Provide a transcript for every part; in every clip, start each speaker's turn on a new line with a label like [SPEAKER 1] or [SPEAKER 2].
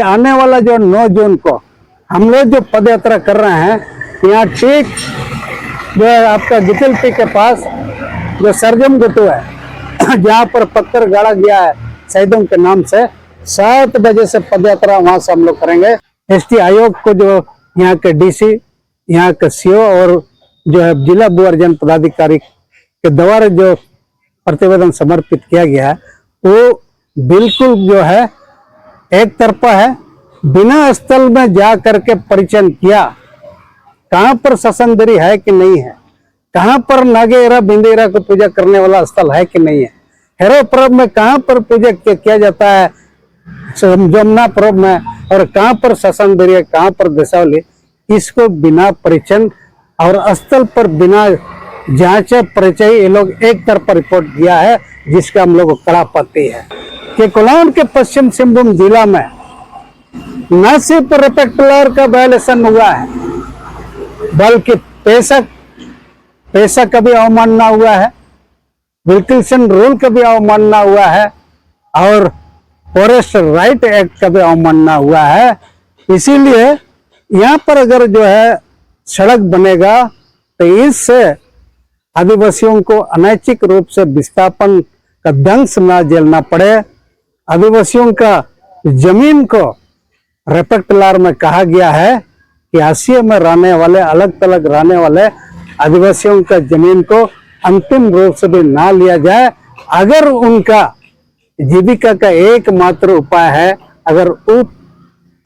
[SPEAKER 1] आने वाला जो 9 जून को हम लोग जो पद यात्रा कर रहे हैं, यहाँ ठीक जो है आपका गितिलपी के पास जो सरजम गुटू है, जहाँ पर पत्थर गाड़ा गया है शहीदों के नाम से, 7 बजे से पद यात्रा वहां से हम लोग करेंगे। एसटी आयोग को जो यहाँ के डीसी, यहाँ के सीओ और जो है जिला भू अर्जन पदाधिकारी के द्वारा जो प्रतिवेदन समर्पित किया गया है, वो बिल्कुल जो है एक तरफा है। बिना स्थल में जा करके परीक्षण किया कहां पर ससंदरी है कि नहीं है, कहां पर नागेरा बिंदेरा को पूजा करने वाला स्थल है कि नहीं है, हेरो पर्व में कहां पर पूजा किया जाता है जमुना पर्व में, और कहां पर ससंदरी है, कहां पर दशावली, इसको बिना परीक्षण और स्थल पर बिना जांचे परिचय ये लोग एक तरफा रिपोर्ट दिया है, जिसका हम लोग को कड़ा पाती है कि कोल्हान के पश्चिम सिंहभूम जिला में न सिर्फ रेक्टेंगुलर का वायलेशन हुआ है, बल्कि पैसा का भी अवमानना हुआ है, विल्किंसन रूल का भी अवमानना हुआ है, और फॉरेस्ट राइट एक्ट का भी अवमानना हुआ है। इसीलिए यहाँ पर अगर जो है सड़क बनेगा तो इससे आदिवासियों को अनैतिक रूप से विस्थापन का दंश ना झेलना पड़े। आदिवासियों का जमीन को रेक्टेंगुलर में कहा गया है कि आसिया में रहने वाले, अलग अलग रहने वाले आदिवासियों का जमीन को अंतिम रूप से भी ना लिया जाए। अगर उनका जीविका का एकमात्र उपाय है, अगर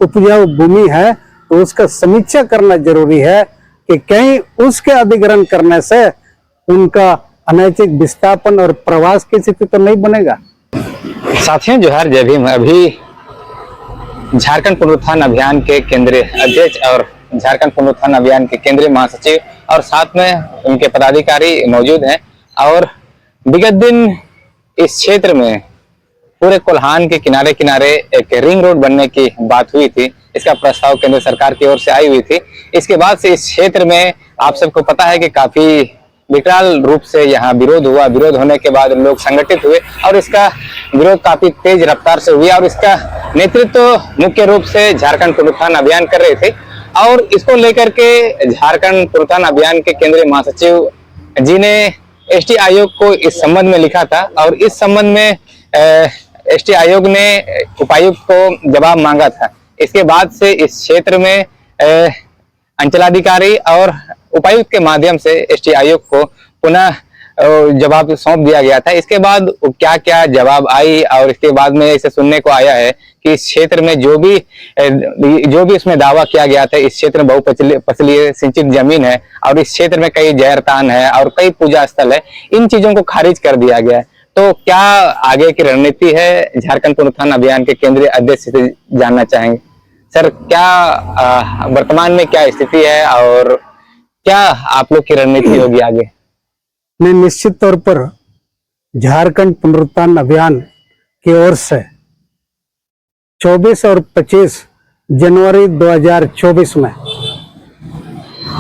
[SPEAKER 1] उपजाऊ भूमि है, तो उसका समीक्षा करना जरूरी है कि कहीं उसके अधिग्रहण करने से उनका अनैतिक विस्थापन और प्रवास की स्थिति तो नहीं बनेगा।
[SPEAKER 2] साथियों जोहार, जय भीम। अभी झारखंड पुनरुत्थान अभियान के केंद्रीय अध्यक्ष और झारखंड पुनरुत्थान अभियान के केंद्रीय महासचिव और साथ में उनके पदाधिकारी मौजूद हैं, और विगत दिन इस क्षेत्र में पूरे कोल्हान के किनारे किनारे एक रिंग रोड बनने की बात हुई थी। इसका प्रस्ताव केंद्र सरकार की ओर से आई हुई थी। इसके बाद से इस क्षेत्र में आप सबको पता है कि काफी विकराल रूप से यहाँ विरोध हुआ। विरोध होने के बाद लोग संगठित हुए और इसका विरोध काफी तेज रफ्तार से हुआ, और इसका नेतृत्व मुख्य रूप से झारखंड पुनरुत्थान अभियान कर रहे थे। और इसको लेकर के झारखंड पुनरुत्थान अभियान के केंद्रीय महासचिव जी ने एसटी आयोग को इस संबंध में लिखा था, और इस संबंध में एसटी आयोग ने उपायुक्त को जवाब मांगा था। इसके बाद से इस क्षेत्र में अंचलाधिकारी और उपायुक्त के माध्यम से एसटी आयोग को पुनः जवाब सौंप दिया गया था। इसके बाद क्या क्या जवाब आई, और इसके बाद में इसे सुनने को आया है कि इस क्षेत्र में जो भी इसमें दावा किया गया था, इस क्षेत्र में बहुफसलीय सिंचित जमीन है और इस क्षेत्र में कई जहरतान है और कई पूजा स्थल है, इन चीजों को खारिज कर दिया गया है। तो क्या आगे की रणनीति है, झारखंड पुनरुत्थान अभियान के केंद्रीय अध्यक्ष से जानना चाहेंगे। सर, क्या वर्तमान में क्या स्थिति है और क्या आप लोग की रणनीति होगी आगे?
[SPEAKER 1] मैं निश्चित तौर पर झारखंड पुनरुत्थान अभियान की ओर से 24 और 25 जनवरी 2024 में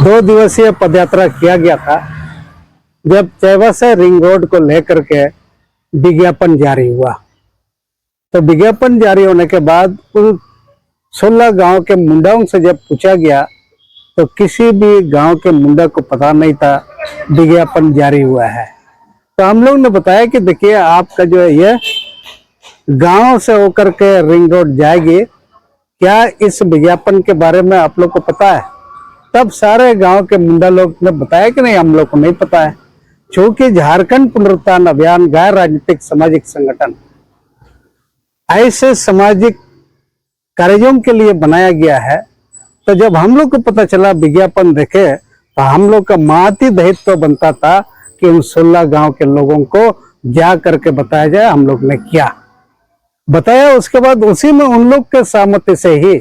[SPEAKER 1] 2 दिवसीय पदयात्रा किया गया था, जब चैवासा रिंग रोड को लेकर के विज्ञापन जारी हुआ। तो विज्ञापन जारी होने के बाद उन 16 गांव के मुंडाओं से जब पूछा गया तो किसी भी गांव के मुंडा को पता नहीं था विज्ञापन जारी हुआ है। तो हम लोग ने बताया कि देखिए, आपका जो है ये गांव से होकर के रिंग रोड जाएगी, क्या इस विज्ञापन के बारे में आप लोग को पता है? तब सारे गांव के मुंडा लोग ने बताया कि नहीं, हम लोग को नहीं पता है। क्योंकि झारखंड पुनरुत्थान अभियान गैर राजनीतिक सामाजिक संगठन ऐसे सामाजिक कार्यों के लिए बनाया गया है। तो जब हम लोग को पता चला, विज्ञापन देखे, तो हम लोग का महती दायित्व बनता था कि उन 16 गांव के लोगों को जा करके बताया जाए। हम लोग ने क्या बताया, उसके बाद उसी में उन लोग के सहमति से ही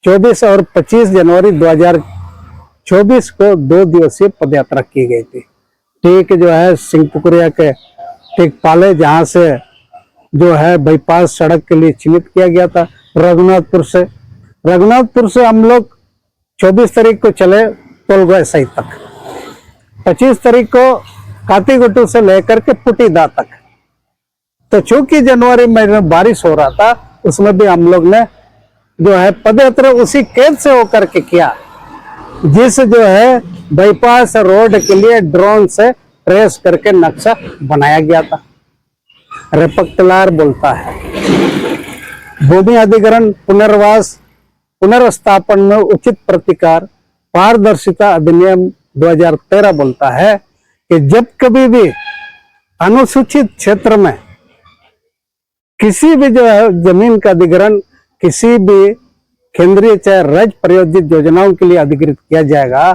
[SPEAKER 1] 24 और 25 जनवरी 2024 को 2 दिवसीय पदयात्रा की गई थी। ठीक जो है सिंहपुकुरिया के ठीक पाले, जहां से जो है बाईपास सड़क के लिए चिन्हित किया गया था, रघुनाथपुर से हम लोग 24 तारीख को चले तोलगढ़ सही तक, 25 तारीख को कातीगुट्टू से लेकर के पुटीदा तक। तो चूंकि जनवरी महीने में बारिश हो रहा था, उसमें भी हम लोग ने जो है पदयात्रा उसी खेत से होकर के किया, जिस जो है बाईपास रोड के लिए ड्रोन से ट्रेस करके नक्शा बनाया गया था। रेपकतलार बोलता है भूमि अधिग्रहण पुनर्वास पुनर्स्थापन में उचित प्रतिकार पारदर्शिता अधिनियम 2013 बोलता है कि जब कभी भी अनुसूचित क्षेत्र में किसी भी जो है जमीन का अधिग्रहण किसी भी केंद्रीय चाहे राज्य प्रायोजित योजनाओं के लिए अधिकृत किया जाएगा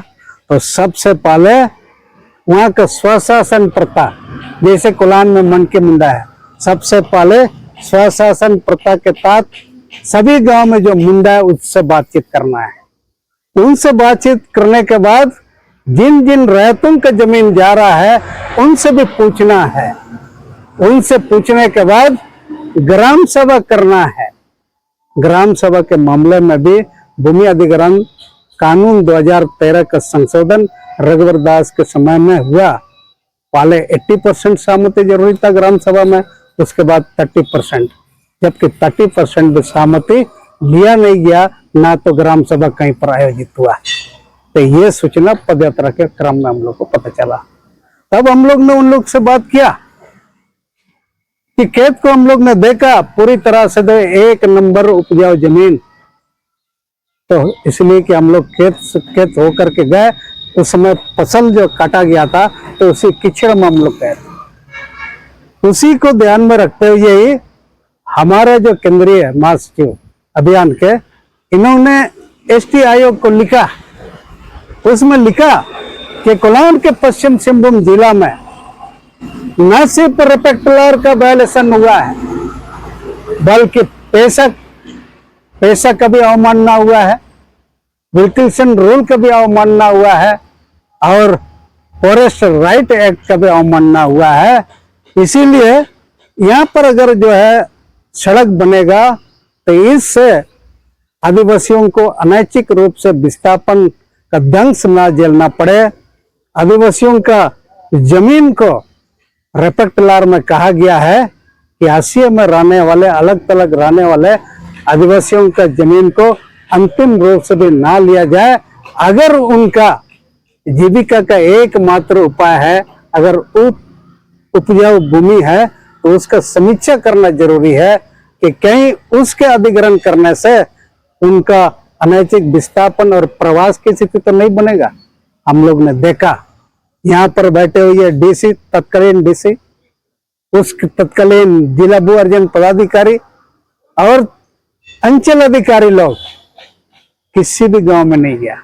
[SPEAKER 1] तो सबसे पहले वहां का स्वशासन प्रथा, जैसे कोलान में मन के मुंडा है, सबसे पहले स्वशासन प्रथा के तहत सभी गांव में जो मुंडा है उससे बातचीत करना है। उनसे बातचीत करने के बाद जिन जिन रैयतों का जमीन जा रहा है उनसे भी पूछना है। उनसे पूछने के बाद ग्राम सभा करना है। ग्राम सभा के मामले में भी भूमि अधिग्रहण कानून 2013 का संशोधन रघुवर दास के समय में हुआ। पहले 80% सहमति जरूरी था ग्राम सभा में, उसके बाद 30%, जबकि 30% भी सहमति लिया नहीं गया, ना तो ग्राम सभा कहीं पर आयोजित हुआ। तो ये सूचना पदयात्रा के क्रम में हम लोग को पता चला। तब हम लोग ने उन लोग से बात किया कि खेत को हम लोग ने देखा पूरी तरह से तो 1 नंबर उपजाऊ जमीन, तो इसलिए कि हम लोग खेत होकर के गए, उस समय फसल जो काटा गया था तो उसी कीचड़ में हम लोग गए थे। उसी को ध्यान में रखते हुए ही हमारे जो केंद्रीय महासचिव अभियान के, इन्होंने एसटी आयोग को लिखा, उसमें लिखा कि कोलान के पश्चिम सिंहभूम जिला में न सिर्फ रेक्टेंगुलर का वायलेशन हुआ है बल्कि पैसा का भी अवमानना हुआ है, विल्किंसन रूल का भी अवमानना हुआ है और फॉरेस्ट राइट एक्ट का भी अवमानना हुआ है। इसीलिए यहाँ पर अगर जो है सड़क बनेगा तो इससे आदिवासियों को अनैतिक रूप से विस्थापन का दंश ना झेलना पड़े। आदिवासियों का जमीन को रेक्टेंगुलर में कहा गया है कि हाशिए में रहने वाले, अलग थलग रहने वाले आदिवासियों का जमीन को अंतिम रूप से भी ना लिया जाए। अगर उनका जीविका का एकमात्र उपाय है, अगर उपजाऊ भूमि है, तो उसका समीक्षा करना जरूरी है कि कहीं उसके अधिग्रहण करने से उनका अनैतिक विस्थापन और प्रवास की स्थिति तो नहीं बनेगा। हम लोग ने देखा यहाँ पर बैठे हुए डीसी, तत्कालीन डीसी, उस तत्कालीन जिला भू अर्जन पदाधिकारी और अंचल अधिकारी लोग किसी भी गांव में नहीं गया।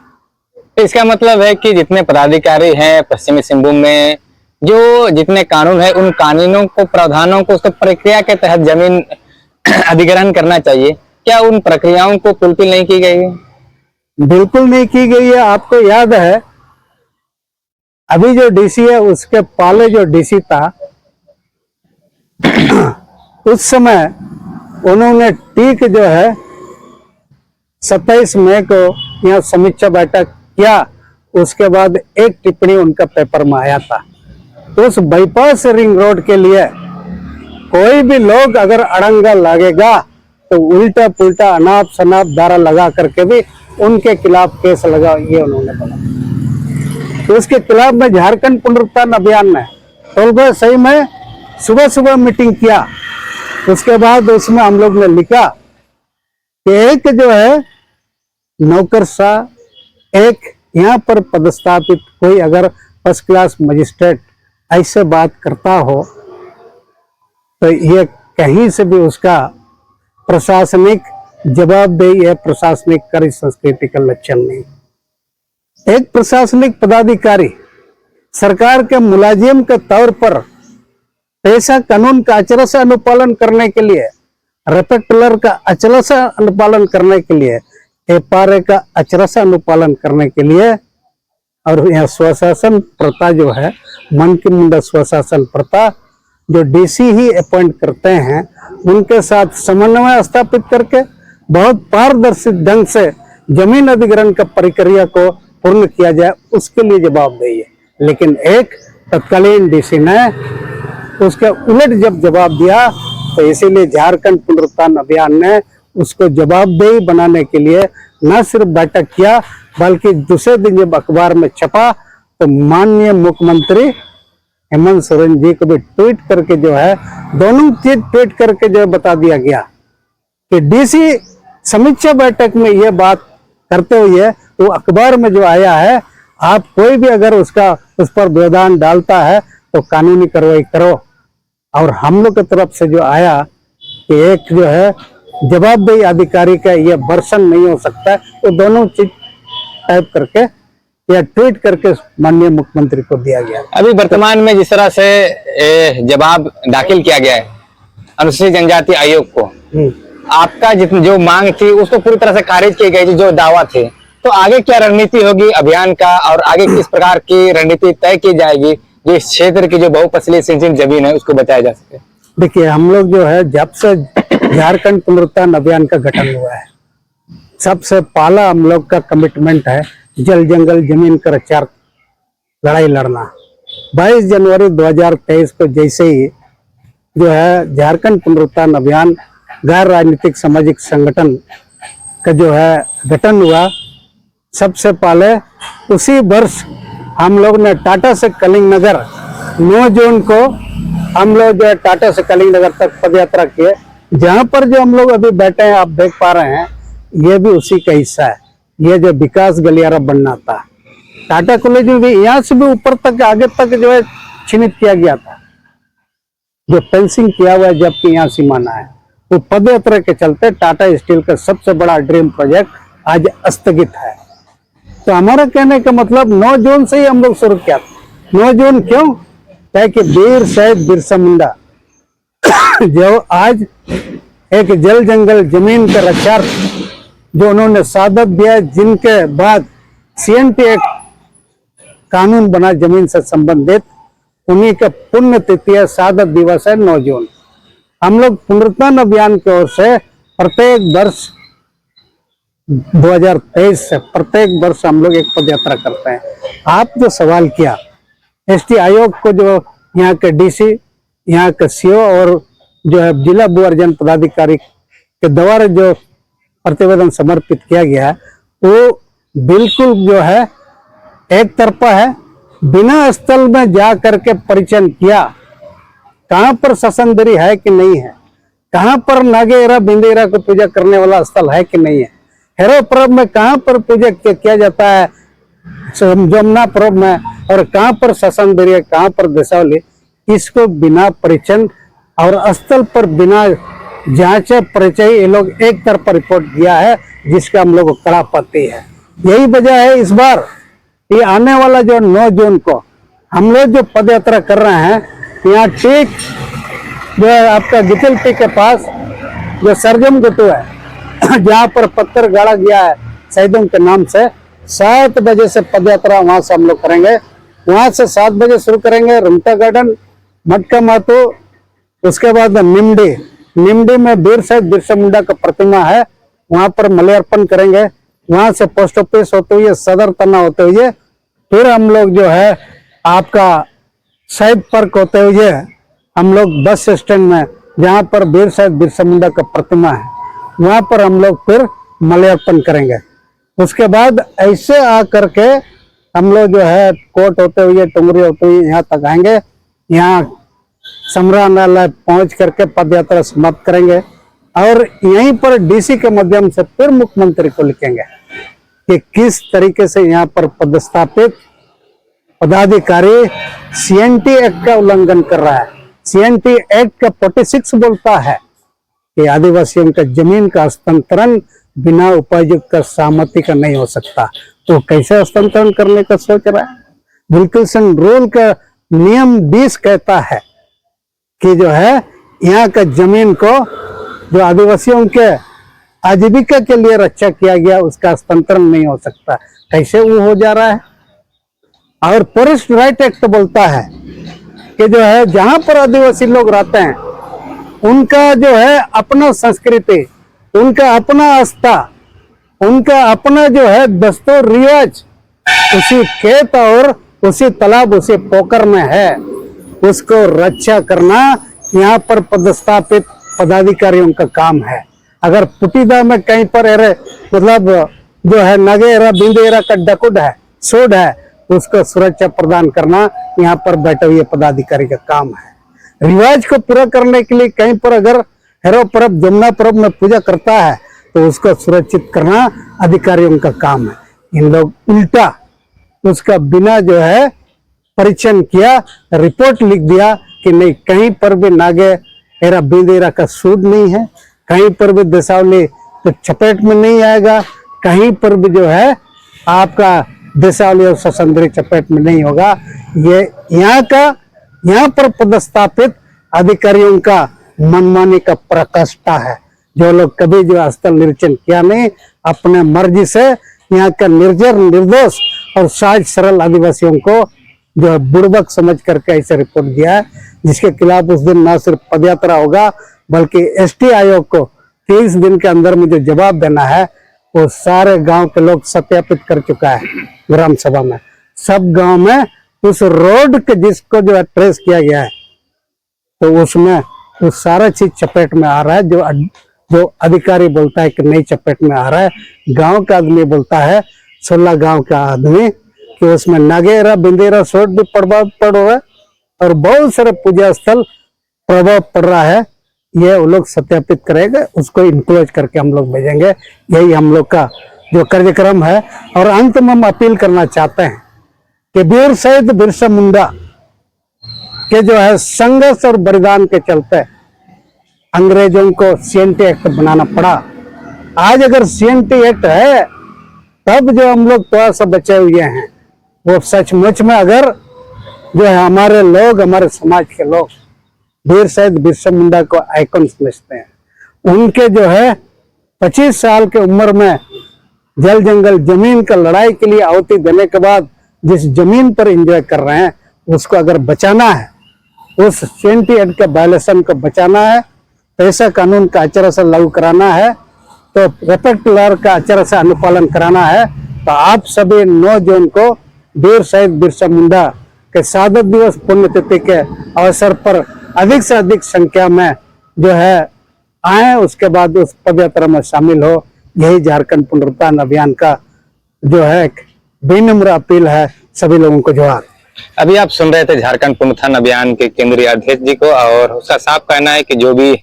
[SPEAKER 2] इसका मतलब है कि जितने पदाधिकारी हैं पश्चिमी सिंहभूम में, जो जितने कानून है उन कानूनों को, प्रावधानों को, उसको प्रक्रिया के तहत जमीन अधिग्रहण करना चाहिए। क्या उन प्रक्रियाओं को फुलफिल नहीं की गई है?
[SPEAKER 1] बिल्कुल नहीं की गई है। आपको याद है अभी जो डीसी है उसके पहले जो डीसी था उस समय उन्होंने ठीक जो है 27 मई को यहाँ समीक्षा बैठक किया। उसके बाद एक टिप्पणी उनका पेपर में आया था। तो उस बाईपास रिंग रोड के लिए कोई भी लोग अगर अड़ंगा लगेगा तो उल्टा पुल्टा अनाप शनाप धारा लगा करके भी उनके खिलाफ केस लगा, ये उन्होंने बोला। तो उसके खिलाफ में झारखंड पुनरुत्थान अभियान में टोलगढ़ सही में सुबह सुबह मीटिंग किया। उसके बाद उसमें हम लोग ने लिखा कि एक जो है नौकरशाह, एक यहाँ पर पदस्थापित कोई अगर फर्स्ट क्लास मजिस्ट्रेट ऐसे बात करता हो तो ये कहीं से भी उसका प्रशासनिक जवाबदेही है, प्रशासनिक कार्य संस्कृति का लक्षण नहीं। एक प्रशासनिक पदाधिकारी सरकार के मुलाजिम के तौर पर पैसा कानून का अचल से अनुपालन करने के लिए, रेक्टेंगुलर का अचल से अनुपालन करने के लिए, एफआरए का अचल से अनुपालन करने के लिए, और यहाँ स्वशासन प्रथा जो है, मन की मुंडा स्वशासन प्रथा जो डीसी ही अपॉइंट करते हैं, उनके साथ समन्वय स्थापित करके बहुत पारदर्शी ढंग से जमीन अधिग्रहण का प्रक्रिया को पूर्ण किया जाए, उसके लिए जवाबदेही है। लेकिन एक तत्कालीन डीसी ने उसके उलट जब जवाब दिया तो इसीलिए झारखंड पुनरुत्थान अभियान ने उसको जवाबदेही बनाने के लिए न सिर्फ बैठक किया, बल्कि दूसरे दिन जब अखबार में छपा तो माननीय मुख्यमंत्री हेमंत सोरेन जी को भी ट्वीट करके जो है, दोनों चीज ट्वीट करके जो बता दिया गया कि डीसी समीक्षा बैठक में यह बात करते हुए वो अखबार में जो आया है, आप कोई भी अगर उस पर व्यवधान डालता है तो कानूनी कार्रवाई करो। और हम लोग की तरफ से जो आया कि एक जो है जवाबदेही अधिकारी का यह वर्षन नहीं हो सकता है, तो दोनों चीज टाइप करके या ट्वीट करके माननीय मुख्यमंत्री को दिया गया।
[SPEAKER 2] अभी वर्तमान में जिस तरह से जवाब दाखिल किया गया है अनुसूचित जनजाति आयोग को, आपका जो मांग थी उसको पूरी तरह से खारिज की गई थी, जो दावा थे, तो आगे क्या रणनीति होगी अभियान का और आगे किस प्रकार की रणनीति तय की जाएगी जो इस क्षेत्र की जो बहुफसलीय सिंचित जमीन है उसको बचाया जा सके?
[SPEAKER 1] देखिए, हम लोग जो है जब से झारखंड पुनरुत्थान अभियान का गठन हुआ है, सबसे पहला हम लोग का कमिटमेंट है जल जंगल जमीन का रक्षा लड़ाई लड़ना। 22 जनवरी 2023 को जैसे ही जो है झारखंड पुनरुत्थान अभियान गैर राजनीतिक सामाजिक संगठन का जो है गठन हुआ, सबसे पहले उसी वर्ष हम लोग ने टाटा से कलिंग नगर 9 जून को हम लोग जो है टाटा से कलिंग नगर तक पदयात्रा किए। जहां पर जो हम लोग अभी बैठे हैं, आप देख पा रहे हैं, ये भी उसी का हिस्सा है। ये जो विकास गलियारा बनना था, टाटा कॉलेज में भी यहाँ से भी ऊपर तक आगे तक जो है चिन्हित किया गया था, जो फेंसिंग किया हुआ है, जबकि यहाँ सीमाना है। वो पदयात्रा के चलते टाटा स्टील का सबसे बड़ा ड्रीम प्रोजेक्ट आज स्थगित है। तो हमारा कहने का मतलब 9 जून से ही हम लोग शुरू किया था। 9 जून क्यों? कि वीर शहीद बिरसा मुंडा जो आज एक जल जंगल जमीन का रक्षा जो उन्होंने शहादत दिया, जिनके बाद CNT एक्ट कानून बना जमीन से संबंधित, उन्हीं का पुण्य तिथि है, शहादत दिवस है 9 जून। हम लोग पुनरुत्थान अभियान की ओर से प्रत्येक वर्ष 2023 से प्रत्येक वर्ष हम लोग एक पदयात्रा करते हैं। आप जो सवाल किया, ST आयोग को जो यहाँ के DC, यहाँ के CO और जो है जिला भू अर्जन पदाधिकारी के द्वारा जो प्रतिवेदन समर्पित किया गया, वो बिल्कुल जो है एक तरफा है। बिना स्थल में जा करके परीक्षण किया, कहाँ पर ससंदरी है कि नहीं है, कहाँ पर नागेरा बिंदेरा को पूजा करने वाला स्थल है कि नहीं है, हेरो पर्व में कहाँ पर पूजा किया जाता है जमुना पर्व में, और कहाँ पर ससंदरी, कहाँ पर दशावली, इसको बिना परीक्षण और स्थल पर बिना जांचे परिचय ये लोग एक तरफा रिपोर्ट दिया है, जिसका हम लोग को कड़ा पाती है। यही वजह है इस बार ये आने वाला जो 9 जून को हम लोग जो पदयात्रा कर रहे हैं, यहाँ ठीक जो है आपका गितिलपी के पास जो सरजम गुटू है, जहाँ पर पत्थर गाड़ा गया है शहीदों के नाम से, 7 बजे से पदयात्रा वहां से हम लोग करेंगे। वहां से 7 बजे शुरू करेंगे, रमता गार्डन, मटका मातो, उसके बाद निमडी में वीर शहीद बिरसा मुंडा का प्रतिमा है, वहां पर माल्यार्पण करेंगे। वहां से पोस्ट ऑफिस होते हुए सदर तना होते हुए फिर हम लोग जो है आपका शहीद पार्क होते हुए हम लोग बस स्टैंड में, जहां पर वीर शहीद बिरसा मुंडा का प्रतिमा है, वहां पर हम लोग फिर माल्यार्पण करेंगे। उसके बाद ऐसे आ करके हम लोग जो है कोट होते हुए, टुंगरी होते हुए यहाँ तक आएंगे। यहाँ संग्रहालय पहुंच करके पदयात्रा समाप्त करेंगे और यहीं पर DC के माध्यम से फिर मुख्यमंत्री को लिखेंगे कि किस तरीके से यहाँ पर पदस्थापित पदाधिकारी CNT एक्ट का उल्लंघन कर रहा है। CNT एक्ट का 46 बोलता है कि आदिवासियों का जमीन का हस्तांतरण बिना उपायुक्त का सहमति का नहीं हो सकता। तो कैसे हस्तांतरण करने का सोच रहा है? विल्किंसन रूल का नियम 20 कहता है कि जो है यहाँ का जमीन को जो आदिवासियों के आजीविका के लिए रक्षा किया गया, उसका हस्तांतरण नहीं हो सकता। कैसे वो हो जा रहा है? और फॉरेस्ट राइट एक्ट बोलता है कि जो है जहां पर आदिवासी लोग रहते हैं, उनका जो है अपना संस्कृति, उनका अपना आस्था, उनका अपना जो है दस्तूर रिवाज उसी खेत और उसी तालाब, उसी पोखर में है, उसको रक्षा करना यहाँ पर पदस्थापित पदाधिकारियों का काम है। अगर पुटीदा में कहीं पर एरे मतलब जो है नगेरा बिंदेरा का डकुड है, सोड है, उसको सुरक्षा प्रदान करना यहाँ पर बैठे हुए पदाधिकारी का काम है। रिवाज को पूरा करने के लिए कहीं पर अगर हेरो पर्व जमुना पर्व में पूजा करता है तो उसको सुरक्षित करना अधिकारियों का काम है। इन लोग उल्टा उसका बिना जो है परीक्षण किया, रिपोर्ट लिख दिया कि नहीं कहीं पर भी नागे एरा बिंदेरा का सूद नहीं है, कहीं पर भी देसावली तो चपेट में नहीं आएगा, कहीं पर भी जो है आपका देसावली और ससंद्री चपेट में नहीं होगा। ये यहाँ पर पदस्थापित अधिकारियों का मनमानी का प्रकाष्ठा है। जो लोग कभी जो स्थल निरीक्षण किया नहीं, अपने मर्जी से यहाँ का निर्जर निर्दोष और सहज सरल आदिवासियों को जो है बुड़बक समझ करके ऐसे रिपोर्ट दिया है, जिसके खिलाफ उस दिन न सिर्फ पदयात्रा होगा बल्कि एसटी आयोग को 30 दिन के अंदर में जो जवाब देना है वो सारे गांव के लोग सत्यापित कर चुका है। ग्राम सभा में सब गांव में उस रोड के जिसको जो है ट्रेस किया गया है तो उसमें वो सारा चीज चपेट में आ रहा है। जो अधिकारी बोलता है कि नहीं चपेट में आ रहा है, गांव का आदमी बोलता है, 16 गांव का आदमी, कि उसमें नागेरा बिंदेरा सोट भी प्रभाव पड़ रहा है और बहुत सारे पूजा स्थल प्रभाव पड़ रहा है। ये वो लोग सत्यापित करेंगे, उसको इंक्लोज करके हम लोग भेजेंगे। यही हम लोग का जो कार्यक्रम है। और अंत में हम अपील करना चाहते हैं कि वीर शहीद बिरसा मुंडा के जो है संघर्ष और बलिदान के चलते अंग्रेजों को सीएनटी एक्ट बनाना पड़ा। आज अगर सीएनटी एक्ट है तब जो हम लोग थोड़ा सा बचे हुए हैं, वो सचमुच में अगर जो है हमारे लोग, हमारे समाज के लोग वीर शहीद बिरसा मुंडा को आइकन समझते हैं। उनके जो है 25 साल की उम्र में जल जंगल जमीन का लड़ाई के लिए आहुति देने के बाद जिस जमीन पर एंजॉय कर रहे हैं उसको अगर बचाना है, उस सीएनटी एक्ट के वायलेशन को बचाना है, पैसा कानून का आचार से लागू कराना है, तो रेपेक्ट लॉ का आचार से अनुपालन कराना है, तो आप सभी 9 जून को वीर शहीद बिरसा मुंडा के शहादत दिवस पुण्यतिथि के अवसर पर अधिक से अधिक संख्या में जो है आए, उसके बाद उस पदयात्रा में शामिल हो। यही झारखंड पुनरुत्थान अभियान का जो है एक विनम्र अपील है सभी लोगों को। जोहार।
[SPEAKER 2] अभी आप सुन रहे थे झारखंड पुनरुत्थान अभियान के केंद्रीय अध्यक्ष जी को, और उसका साफ कहना है कि जो भी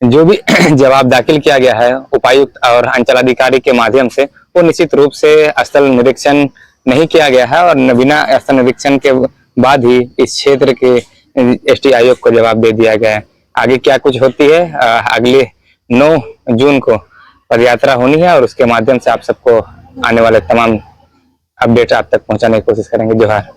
[SPEAKER 2] जवाब दाखिल किया गया है उपायुक्त और अंचलाधिकारी के माध्यम से, वो निश्चित रूप से स्थल निरीक्षण नहीं किया गया है और बिना स्थल निरीक्षण के बाद ही इस क्षेत्र के एसटी आयोग को जवाब दे दिया गया है। आगे क्या कुछ होती है, अगले 9 जून को पदयात्रा होनी है और उसके माध्यम से आप सबको आने वाले तमाम अपडेट आप तक पहुंचाने की कोशिश करेंगे। जोहार।